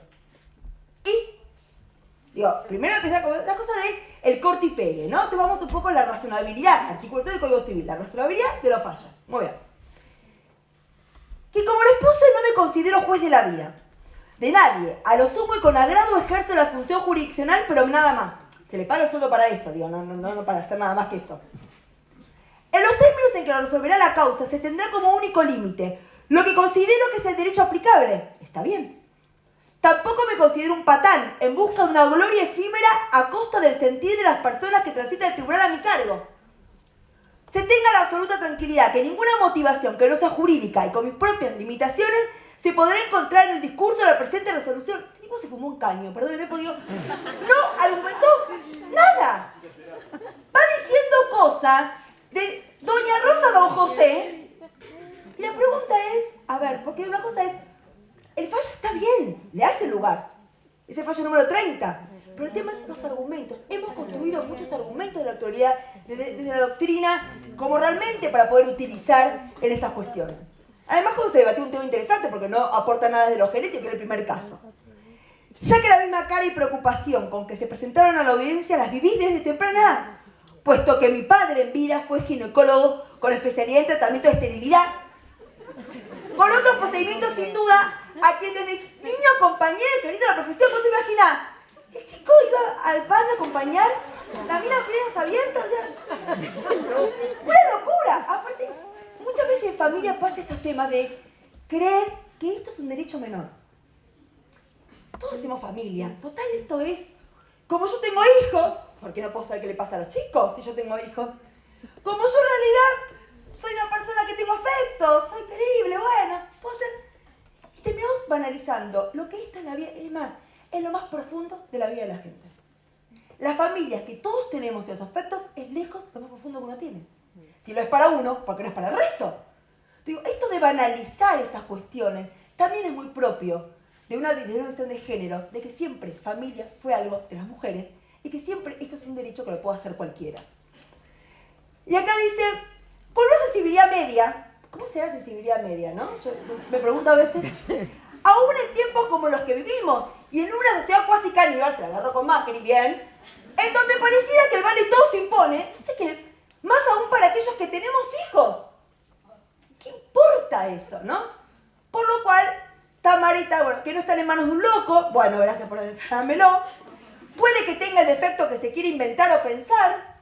Y, primero empezar con la cosa de el corte y pegue, ¿no? Entonces vamos un poco en la razonabilidad, artículo 3 del Código Civil, la razonabilidad de los fallos. Muy bien. Que como les puse, no me considero juez de la vida. De nadie. A lo sumo y con agrado ejerzo la función jurisdiccional, pero nada más. Se le paga el sueldo para eso, no para hacer nada más que eso. En los términos en que lo resolverá la causa, se tendrá como único límite lo que considero que es el derecho aplicable. Está bien. Tampoco me considero un patán en busca de una gloria efímera a costa del sentir de las personas que transitan el tribunal a mi cargo. Se tenga la absoluta tranquilidad que ninguna motivación que no sea jurídica y con mis propias limitaciones se podrá encontrar en el discurso de la presente resolución. Este tipo se fumó un caño, perdónenme, porque no argumentó nada. Va diciendo cosas de Doña Rosa Don José. Y la pregunta es, a ver, porque una cosa es, el fallo está bien, le hace lugar. Es el fallo número 30. Pero el tema es los argumentos. Hemos construido muchos argumentos de la autoridad, desde la doctrina, como realmente para poder utilizar en estas cuestiones. Además, como se debatió un tema interesante, porque no aporta nada de lo genético, que era el primer caso. Ya que la misma cara y preocupación con que se presentaron a la audiencia las viví desde temprana edad, puesto que mi padre en vida fue ginecólogo con especialidad en tratamiento de esterilidad, con otros procedimientos sin duda, a quien desde niño acompañé el ejercicio de la profesión. ¿Cómo te imaginas? El chico iba al padre a acompañar, la mina pliegas abiertas, o sea, una locura. Aparte, muchas veces en familia pasa estos temas de creer que esto es un derecho menor. Todos hacemos familia. Total, esto es, como yo tengo hijos, porque no puedo saber qué le pasa a los chicos si yo tengo hijos. Como yo en realidad soy una persona que tengo afectos, soy querible, bueno, puedo ser. Y terminamos banalizando lo que esto es la vida, es más, es lo más profundo de la vida de la gente. Las familias que todos tenemos y los afectos es lejos lo más profundo que uno tiene. Si lo es para uno, ¿por qué no es para el resto? Digo, esto de banalizar estas cuestiones también es muy propio de una visión de género, de que siempre familia fue algo de las mujeres y que siempre esto es un derecho que lo puede hacer cualquiera. Y acá dice, con una sensibilidad media, ¿cómo será la sensibilidad media, no? Yo me pregunto a veces, aún en tiempos como los que vivimos y en una sociedad cuasi caníbal, se la agarro con Macri bien, en donde pareciera que el vale todo se impone, no sé qué, más aún para aquellos que tenemos hijos. ¿Qué importa eso, no? Por lo cual, Tamarita, bueno, que no están en manos de un loco, bueno, gracias por declarármelo, puede que tenga el defecto que se quiere inventar o pensar,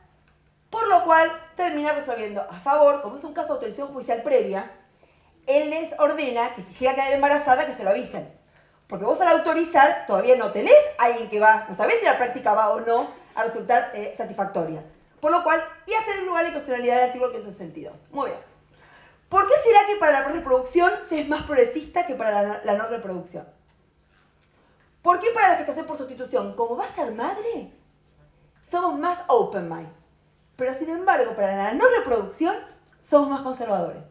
por lo cual termina resolviendo a favor, como es un caso de autorización judicial previa, él les ordena que si llega a quedar embarazada que se lo avisen. Porque vos al autorizar todavía no tenés a alguien que va, no sabés si la práctica va o no a resultar satisfactoria. Por lo cual, y hacer el lugar de constitucionalidad del artículo 562. Muy bien. ¿Por qué será que para la reproducción se es más progresista que para la no reproducción? ¿Por qué para la gestación por sustitución? Como va a ser madre, somos más open mind. Pero sin embargo, para la no reproducción, somos más conservadores.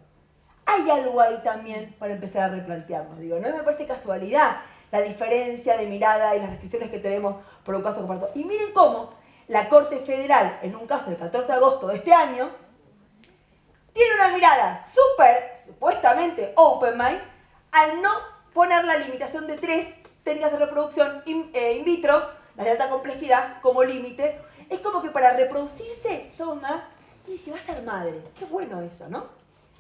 Hay algo ahí también para empezar a replantearnos. Digo, no me parece casualidad la diferencia de mirada y las restricciones que tenemos por un caso comparado. Y miren cómo la Corte Federal, en un caso del 14 de agosto de este año, tiene una mirada súper, supuestamente open mind, al no poner la limitación de 3 técnicas de reproducción in vitro, las de alta complejidad, como límite. Es como que para reproducirse somos más, y si va a ser madre, qué bueno eso, ¿no?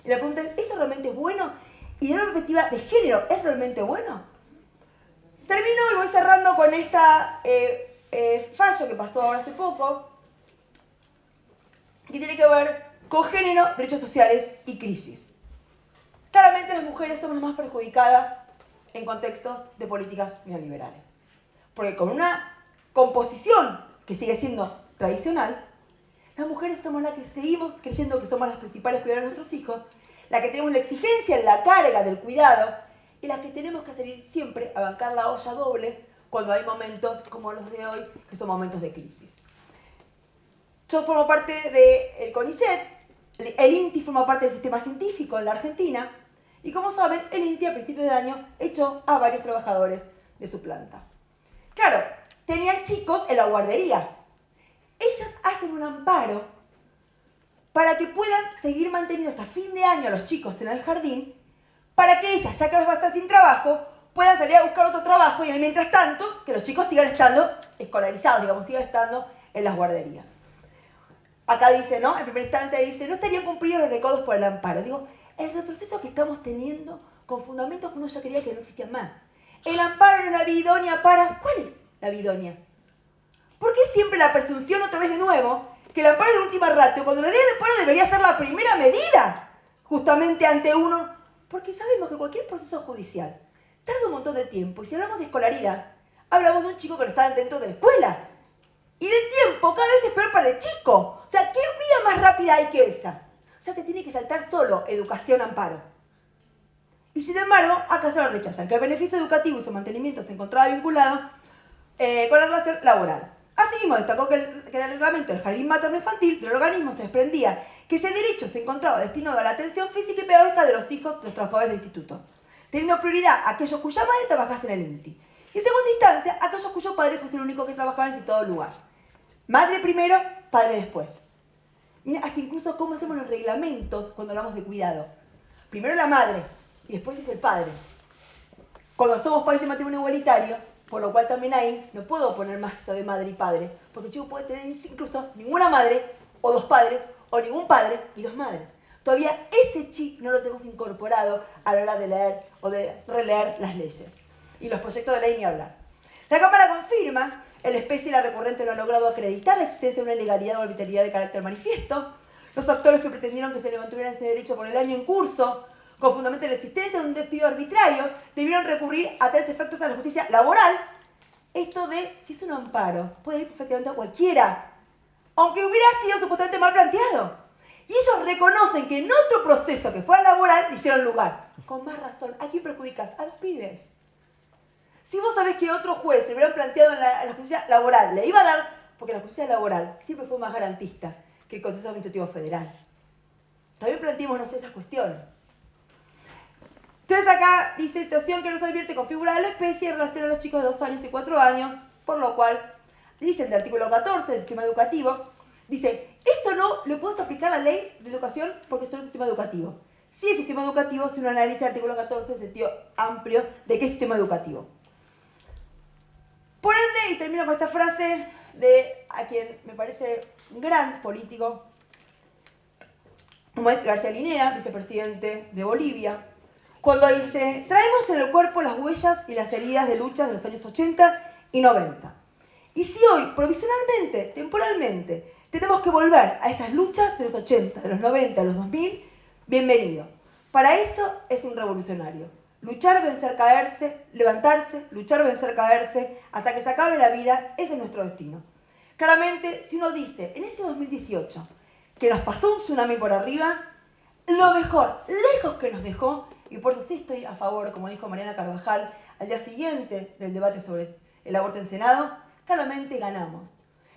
Y la pregunta es, ¿eso realmente es bueno? Y de una perspectiva de género, ¿es realmente bueno? Termino y voy cerrando con esta fallo que pasó ahora hace poco, que tiene que ver con género, derechos sociales y crisis. Claramente las mujeres somos las más perjudicadas en contextos de políticas neoliberales. Porque con una composición que sigue siendo tradicional, las mujeres somos las que seguimos creyendo que somos las principales cuidadoras de nuestros hijos, las que tenemos la exigencia en la carga del cuidado y las que tenemos que salir siempre a bancar la olla doble cuando hay momentos como los de hoy, que son momentos de crisis. Yo formo parte del CONICET, el INTI forma parte del sistema científico en la Argentina, y como saben, el INTI a principios de año echó a varios trabajadores de su planta. Claro, tenían chicos en la guardería. Ellas hacen un amparo para que puedan seguir manteniendo hasta fin de año a los chicos en el jardín, para que ellas, ya que les va a estar sin trabajo, puedan salir a buscar otro trabajo y mientras tanto, que los chicos sigan estando escolarizados, digamos, sigan estando en las guarderías. Acá dice, ¿no? En primera instancia dice, no estarían cumplidos los recaudos por el amparo. Digo, el retroceso que estamos teniendo con fundamentos que uno ya creía que no existían más. El amparo no es la vía idónea para... ¿Cuál es la vía idónea? ¿Por qué siempre la presunción, otra vez de nuevo, que el amparo es la última ratio, cuando la ley del amparo debería ser la primera medida, justamente ante uno? Porque sabemos que cualquier proceso judicial tarda un montón de tiempo, y si hablamos de escolaridad, hablamos de un chico que no está dentro de la escuela. Y el tiempo cada vez es peor para el chico. O sea, ¿qué vía más rápida hay que esa? O sea, te tiene que saltar solo educación, amparo. Y sin embargo, acá se lo rechazan, que el beneficio educativo y su mantenimiento se encontraba vinculado con la relación laboral. Asimismo, destacó que el reglamento del jardín materno-infantil del organismo se desprendía que ese derecho se encontraba destinado a la atención física y pedagógica de los hijos de los trabajadores del instituto, teniendo prioridad a aquellos cuya madre trabajase en el INTI. Y en segunda instancia, aquellos cuyos padres fuesen el único que trabajaba en el citado lugar. Madre primero, padre después. Mira, hasta incluso cómo hacemos los reglamentos cuando hablamos de cuidado. Primero la madre y después es el padre. Cuando somos país de matrimonio igualitario, por lo cual también ahí no puedo poner más eso de madre y padre, porque el chico puede tener incluso ninguna madre, o 2 padres, o ningún padre y 2 madres. Todavía ese chip no lo tenemos incorporado a la hora de leer o de releer las leyes. Y los proyectos de ley ni hablar. La Cámara confirma, el especie y la recurrente no ha logrado acreditar la existencia de una ilegalidad o arbitrariedad de carácter manifiesto. Los actores que pretendieron que se le mantuviera ese derecho por el año en curso, con fundamento en la existencia de un despido arbitrario, debieron recurrir a tales efectos a la justicia laboral. Esto de, si es un amparo, puede ir perfectamente a cualquiera, aunque hubiera sido supuestamente mal planteado. Y ellos reconocen que en otro proceso que fue al laboral le hicieron lugar. Con más razón, ¿a quién perjudicas? A los pibes. Si vos sabés que otro juez se hubieran planteado en la justicia laboral, le iba a dar, porque la justicia laboral siempre fue más garantista que el Consejo Administrativo Federal. También planteémonos esas cuestiones. Entonces acá dice situación que nos advierte con figura de la especie en relación a los chicos de 2 años y 4 años, por lo cual, dice en el artículo 14 del sistema educativo, dice, esto no le puedes aplicar la ley de educación porque esto no es sistema educativo. Sí es sistema educativo si uno analiza el artículo 14 en sentido amplio de qué es sistema educativo. Por ende, y termino con esta frase de a quien me parece un gran político, como es García Linera, vicepresidente de Bolivia, cuando dice, traemos en el cuerpo las huellas y las heridas de luchas de los años 80 y 90. Y si hoy, provisionalmente, temporalmente, tenemos que volver a esas luchas de los 80, de los 90, de los 2000, bienvenido. Para eso es un revolucionario. Luchar, vencer, caerse, levantarse, luchar, vencer, caerse, hasta que se acabe la vida, ese es nuestro destino. Claramente, si uno dice, en este 2018, que nos pasó un tsunami por arriba, lo mejor, lejos que nos dejó, y por eso sí estoy a favor, como dijo Mariana Carvajal, al día siguiente del debate sobre el aborto en Senado, claramente ganamos.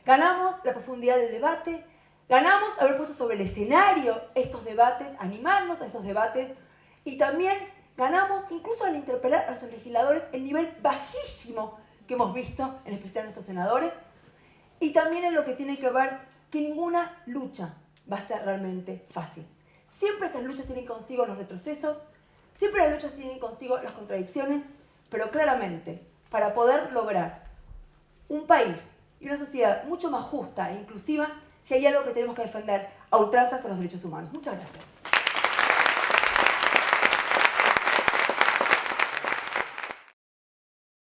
Ganamos la profundidad del debate, ganamos haber puesto sobre el escenario estos debates, animarnos a esos debates, y también ganamos incluso al interpelar a nuestros legisladores el nivel bajísimo que hemos visto, en especial a nuestros senadores, y también en lo que tiene que ver que ninguna lucha va a ser realmente fácil. Siempre estas luchas tienen consigo los retrocesos, siempre las luchas tienen consigo las contradicciones, pero claramente, para poder lograr un país y una sociedad mucho más justa e inclusiva, si hay algo que tenemos que defender a ultranza son los derechos humanos. Muchas gracias.